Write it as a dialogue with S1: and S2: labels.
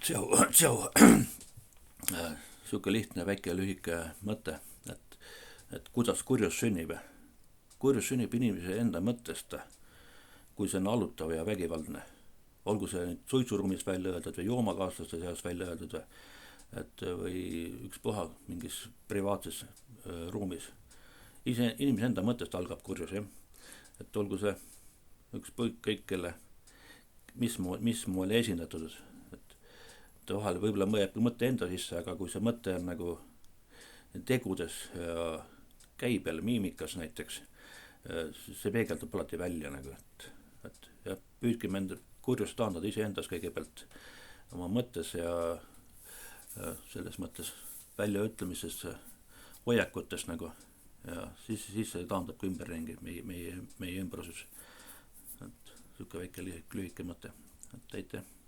S1: tšau. Siuke lihtne väike lühike mõte, et kuidas kurjus sünnib. Kurjus sünnib inimese enda mõttest, kui see on allutav ja vägivaldne. Olgu see nüüd suitsuruumis välja öeldud või joomakaaslaste seas välja öeldud või ükspuha mingis privaatses ruumis. Inimese enda mõttest algab kurjus, jah. Et olgu see kõik kelle, mis moel esindatud, et vahel võib-olla mõte enda sisse, aga kui see mõte on nagu tegudes ja käibel, miimikas näiteks, see peegeldub alati välja nagu, et ja püüdkem enda kurjust taandada iseendas kõigepealt oma mõttes ja selles mõttes väljaütlemises, hoiakutes nagu, ja siis see taandab ka ümberringi meie ümbruses. Et siuke väike lühike mõte, et aitäh.